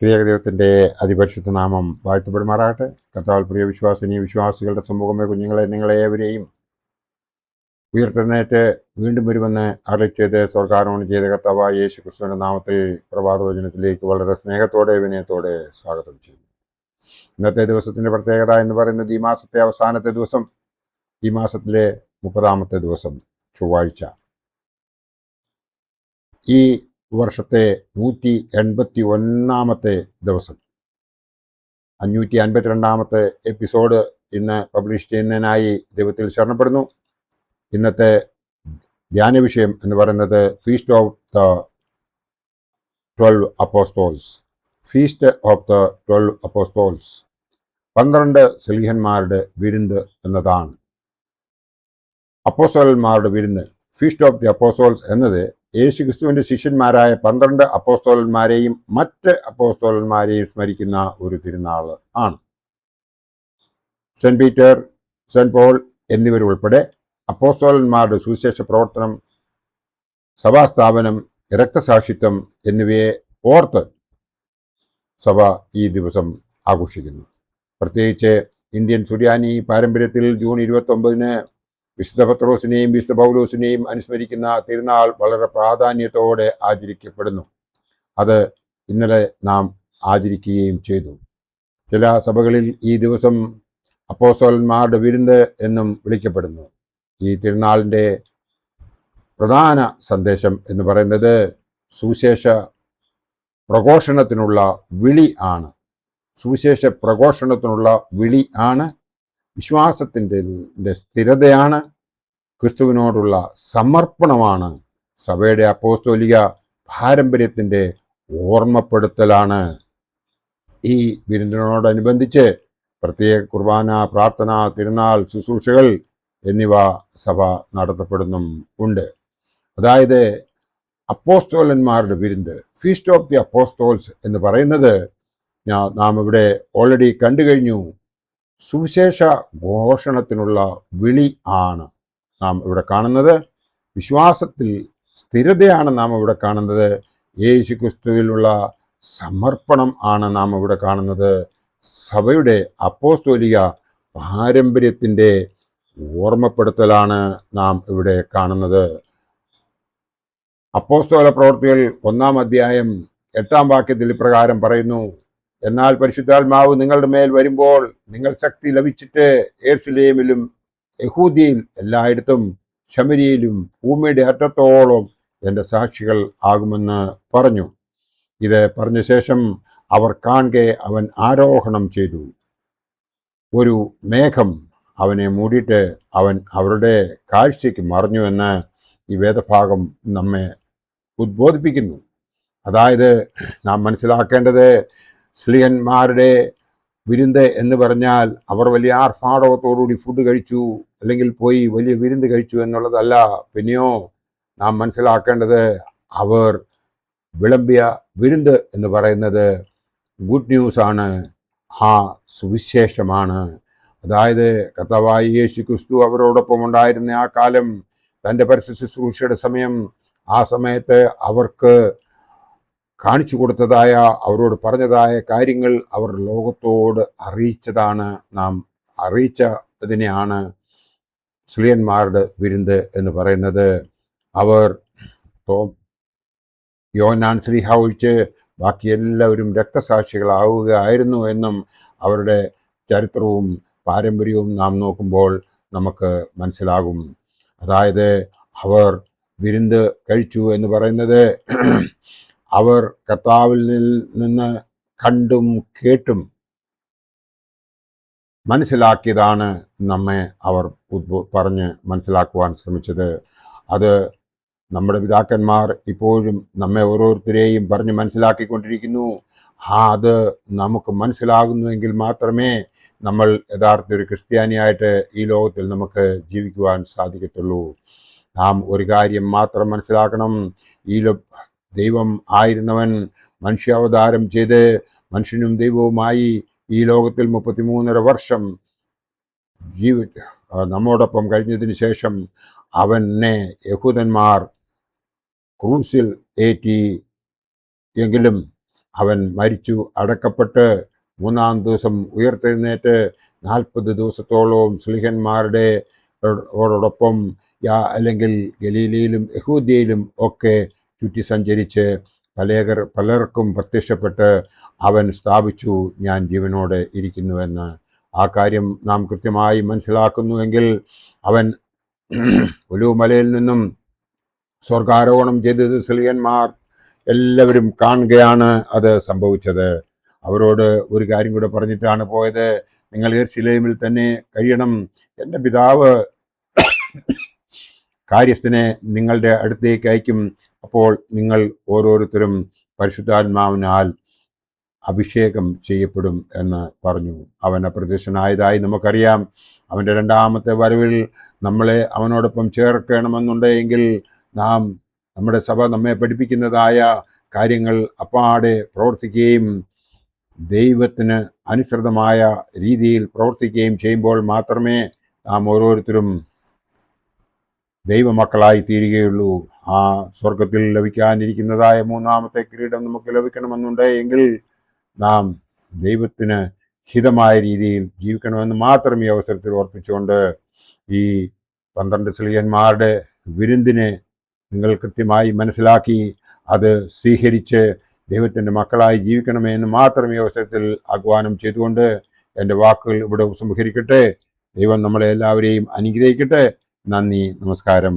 ദൈവത്തിൻ്റെ അതിപരിശുദ്ധ നാമം വാഴ്ത്തപ്പെടുമാറാകട്ടെ. കർത്താവിൽ പ്രിയ വിശ്വാസികളുടെ സമൂഹമേ, കുഞ്ഞുങ്ങളെ, നിങ്ങളേവരെയും ഉയർത്തെഴുന്നേറ്റ് വീണ്ടും വരുമെന്ന് അരുളിച്ചെയ്ത് സ്വർഗ്ഗാരോഹണം ചെയ്ത കർത്താവായ യേശു ക്രിസ്തുവിന്റെ നാമത്തിൽ പ്രഭാതവചനത്തിലേക്ക് വളരെ സ്നേഹത്തോടെ വിനയത്തോടെ സ്വാഗതം ചെയ്യുന്നു. ഇന്നത്തെ ദിവസത്തിന്റെ പ്രത്യേകത എന്ന് പറയുന്നത് ഈ മാസത്തെ അവസാനത്തെ ദിവസം, ഈ മാസത്തിലെ 30ാമത്തെ ദിവസം, ചൊവ്വാഴ്ച. ഈ വർഷത്തെ 181ാമത്തെ ദിവസം, 552ാമത്തെ എപ്പിസോഡ് ഇന്ന് പബ്ലിഷ് ചെയ്യുന്നതിനായി ദൈവത്തിൽ ശരണപ്പെടുന്നു. ഇന്നത്തെ ധ്യാന വിഷയം എന്ന് പറയുന്നത് feast of the 12 apostles. Feast of the 12 apostles, 12 ശ്ലീഹന്മാരുടെ വിരുന്ന് എന്നതാണ്. അപ്പോസ്തലന്മാരുടെ വിരുന്ന്, ഫീസ്റ്റ് ഓഫ് ദി അപ്പോസ്തോൽസ് എന്നത് യേശു ക്രിസ്തുവിന്റെ ശിഷ്യന്മാരായ 12 അപ്പോസ്തലന്മാരെയും മറ്റ് അപ്പോസ്തലന്മാരെയും സ്മരിക്കുന്ന ഒരു തിരുനാൾ ആണ്. സെന്റ് പീറ്റർ, സെന്റ് പോൾ എന്നിവരുൾപ്പെടെ അപ്പോസ്തലന്മാരുടെ സുവിശേഷ പ്രവർത്തനം, സഭാസ്ഥാപനം, രക്തസാക്ഷിത്വം എന്നിവയെ ഓർത്ത് സഭ ഈ ദിവസം ആഘോഷിക്കുന്നു. പ്രത്യേകിച്ച് ഇന്ത്യൻ സുറിയാനി പാരമ്പര്യത്തിൽ ജൂൺ 29-ന് വിശുദ്ധ പത്രോസിനെയും വിശുദ്ധ പൗലോസിനെയും അനുസ്മരിക്കുന്ന തിരുനാൾ വളരെ പ്രാധാന്യത്തോടെ ആചരിക്കപ്പെടുന്നു. അത് ഇന്നലെ നാം ആചരിക്കുകയും ചെയ്തു. ചില സഭകളിൽ ഈ ദിവസം അപ്പോസ്തലന്മാരുടെ വിരുന്ന് എന്നും വിളിക്കപ്പെടുന്നു. ഈ തിരുനാളിൻ്റെ പ്രധാന സന്ദേശം എന്ന് പറയുന്നത് സുവിശേഷ പ്രഘോഷണത്തിനുള്ള വിളി ആണ്. സുവിശേഷ പ്രഘോഷണത്തിനുള്ള വിളി ആണ്, വിശ്വാസത്തിൻ്റെ സ്ഥിരതയാണ്, ക്രിസ്തുവിനോടുള്ള സമർപ്പണമാണ്, സഭയുടെ അപ്പോസ്തോലിക പാരമ്പര്യത്തിൻ്റെ ഓർമ്മപ്പെടുത്തലാണ്. ഈ വിരുന്നിനോടനുബന്ധിച്ച് പ്രത്യേക കുർബാന, പ്രാർത്ഥന, തിരുനാൾ ശുശ്രൂഷകൾ എന്നിവ സഭ നടത്തപ്പെടുന്നും ഉണ്ട്. അതായത് അപ്പോസ്തോലന്മാരുടെ വിരുന്ന്, ഫീസ്റ്റ് ഓഫ് ദി അപ്പോസ്തോൽസ് എന്ന് പറയുന്നത് നാം ഇവിടെ ഓൾറെഡി കണ്ടു കഴിഞ്ഞു. സുവിശേഷ ഘോഷണത്തിനുള്ള വിളി ആണ് നാം ഇവിടെ കാണുന്നത്. വിശ്വാസത്തിൽ സ്ഥിരതയാണ് നാം ഇവിടെ കാണുന്നത്. യേശു ക്രിസ്തുവിലുള്ള സമർപ്പണം ആണ് നാം ഇവിടെ കാണുന്നത്. സഭയുടെ അപ്പോസ്തോലിക പാരമ്പര്യത്തിൻ്റെ ഓർമ്മപ്പെടുത്തലാണ് നാം ഇവിടെ കാണുന്നത്. അപ്പോസ്തല പ്രവൃത്തികൾ 1-ാം അധ്യായം 8-ാം വാക്യത്തിൽ ഇപ്രകാരം പറയുന്നു: എന്നാൽ പരിശുദ്ധാത്മാവ് നിങ്ങളുടെ മേൽ വരുമ്പോൾ നിങ്ങൾ ശക്തി ലഭിച്ചിട്ട് യെരൂശലേമിലും യഹൂദ്യയിൽ എല്ലായിടത്തും ശമര്യയിലും ഭൂമിയുടെ അറ്റത്തോളം എൻ്റെ സാക്ഷികൾ ആകുമെന്ന് പറഞ്ഞു. ഇത് പറഞ്ഞ ശേഷം അവർ കാണെ അവൻ ആരോഹണം ചെയ്തു. ഒരു മേഘം അവനെ മൂടിയിട്ട് അവൻ അവരുടെ കാഴ്ചയ്ക്ക് മറഞ്ഞു എന്ന് ഈ വേദഭാഗം നമ്മെ ഉദ്ബോധിപ്പിക്കുന്നു. അതായത് നാം മനസ്സിലാക്കേണ്ടത്, ശ്ലീഹന്മാരുടെ വിരുന്ന് എന്ന് പറഞ്ഞാൽ അവർ വലിയ ആർഭാടത്തോടുകൂടി ഫുഡ് കഴിച്ചു, അല്ലെങ്കിൽ പോയി വലിയ വിരുന്ന് കഴിച്ചു എന്നുള്ളതല്ല. പിന്നെയോ നാം മനസ്സിലാക്കേണ്ടത്, അവർ വിളമ്പിയ വിരുന്ന് എന്ന് പറയുന്നത് ഗുഡ് ന്യൂസ് ആണ്, ആ സുവിശേഷമാണ്. അതായത് കർത്താവായ യേശു ക്രിസ്തു അവരോടൊപ്പം ഉണ്ടായിരുന്ന ആ കാലം, തൻ്റെ പരസ്യ ശുശ്രൂഷയുടെ സമയം, ആ സമയത്ത് അവർക്ക് കാണിച്ചു കൊടുത്തതായ, അവരോട് പറഞ്ഞതായ കാര്യങ്ങൾ അവർ ലോകത്തോട് അറിയിച്ചതാണ്. നാം അറിയിച്ചതിനെയാണ് ശ്ലീഹന്മാരുടെ വിരുന്ന് എന്ന് പറയുന്നത്. അവർ യോഹന്നാൻ ശ്ലീഹ ഒഴിച്ച് ബാക്കി എല്ലാവരും രക്തസാക്ഷികളാവുകയായിരുന്നു എന്നും അവരുടെ ചരിത്രവും പാരമ്പര്യവും നാം നോക്കുമ്പോൾ നമുക്ക് മനസ്സിലാകും. അതായത് അവർ വിരുന്ന് കഴിച്ചു എന്ന് പറയുന്നത് അവർ കർത്താവിൽ നിന്ന് കണ്ടും കേട്ടും മനസ്സിലാക്കിയതാണ് നമ്മെ അവർ പറഞ്ഞ് മനസ്സിലാക്കുവാൻ ശ്രമിച്ചത്. അത് നമ്മുടെ പിതാക്കന്മാർ ഇപ്പോഴും നമ്മെ ഓരോരുത്തരെയും പറഞ്ഞ് മനസ്സിലാക്കിക്കൊണ്ടിരിക്കുന്നു. അത് നമുക്ക് മനസ്സിലാകുന്നുവെങ്കിൽ മാത്രമേ നമ്മൾ യഥാർത്ഥ ഒരു ക്രിസ്ത്യാനിയായിട്ട് ഈ ലോകത്തിൽ നമുക്ക് ജീവിക്കുവാൻ സാധിക്കത്തുള്ളൂ. നാം ഒരു കാര്യം മാത്രം മനസ്സിലാക്കണം: ഈ ദൈവം ആയിരുന്നവൻ മനുഷ്യാവതാരം ചെയ്ത് മനുഷ്യനും ദൈവവുമായി ഈ ലോകത്തിൽ 33.5 വർഷം നമ്മോടൊപ്പം കഴിഞ്ഞതിന് ശേഷം അവനെ യഹൂദന്മാർ ക്രൂസിൽ ഏറ്റി എങ്കിലും അവൻ മരിച്ചു അടക്കപ്പെട്ട് മൂന്നാം ദിവസം ഉയർത്തെഴുന്നേറ്റ് 40 ദിവസത്തോളം സ്ലീഹന്മാരുടെ ഓടൊപ്പം അല്ലെങ്കിൽ ഗലീലയിലും യഹൂദ്യയിലും ഒക്കെ ചുറ്റി സഞ്ചരിച്ച് പലർക്കും പ്രത്യക്ഷപ്പെട്ട് അവൻ സ്ഥാപിച്ചു, ഞാൻ ജീവനോടെ ഇരിക്കുന്നുവെന്ന്. ആ കാര്യം നാം കൃത്യമായി മനസ്സിലാക്കുന്നുവെങ്കിൽ അവൻ ഒലിവുമലയിൽ നിന്നും സ്വർഗാരോഹണം ചെയ്തത് സ്ലീഹന്മാർ എല്ലാവരും കാണുകയാണ് അത് സംഭവിച്ചത്. അവരോട് ഒരു കാര്യം കൂടെ പറഞ്ഞിട്ടാണ് പോയത്, നിങ്ങൾ യെരൂശലേമിൽ തന്നെ കഴിയണം, എൻ്റെ പിതാവ് കാര്യസ്ഥനെ നിങ്ങളുടെ അടുത്തേക്ക് അയക്കും, അപ്പോൾ നിങ്ങൾ ഓരോരുത്തരും പരിശുദ്ധാത്മാവിനാൽ അഭിഷേകം ചെയ്യപ്പെടും എന്ന് പറഞ്ഞു. അവൻ അപ്രത്യക്ഷനായതായി നമുക്കറിയാം. അവൻ്റെ രണ്ടാമത്തെ വരവിൽ നമ്മളെ അവനോടൊപ്പം ചേർക്കണമെന്നുണ്ടെങ്കിൽ നാം നമ്മുടെ സഭ നമ്മെ പഠിപ്പിക്കുന്നതായ കാര്യങ്ങൾ അപ്പാടെ പ്രവർത്തിക്കുകയും ദൈവത്തിന് അനുസൃതമായ രീതിയിൽ പ്രവർത്തിക്കുകയും ചെയ്യുമ്പോൾ മാത്രമേ നാം ഓരോരുത്തരും ദൈവമക്കളായി തീരുകയുള്ളൂ. ആ സ്വർഗത്തിൽ ലഭിക്കാനിരിക്കുന്നതായ മൂന്നാമത്തെ കിരീടം നമുക്ക് ലഭിക്കണമെന്നുണ്ടെങ്കിൽ നാം ദൈവത്തിന് ഹിതമായ രീതിയിൽ ജീവിക്കണമെന്ന് മാത്രം ഈ അവസരത്തിൽ ഓർപ്പിച്ചുകൊണ്ട് ഈ 12 സ്ലീഹന്മാരുടെ വിരുന്നിനെ നിങ്ങൾ കൃത്യമായി മനസ്സിലാക്കി അത് സ്വീകരിച്ച് ദൈവത്തിൻ്റെ മക്കളായി ജീവിക്കണമേ എന്ന് മാത്രം ഈ അവസരത്തിൽ ആഹ്വാനം ചെയ്തുകൊണ്ട് എൻ്റെ വാക്കുകൾ ഇവിടെ ഉപസംഹരിക്കട്ടെ. ദൈവം നമ്മളെ എല്ലാവരെയും അനുഗ്രഹിക്കട്ടെ. നന്ദി, നമസ്കാരം.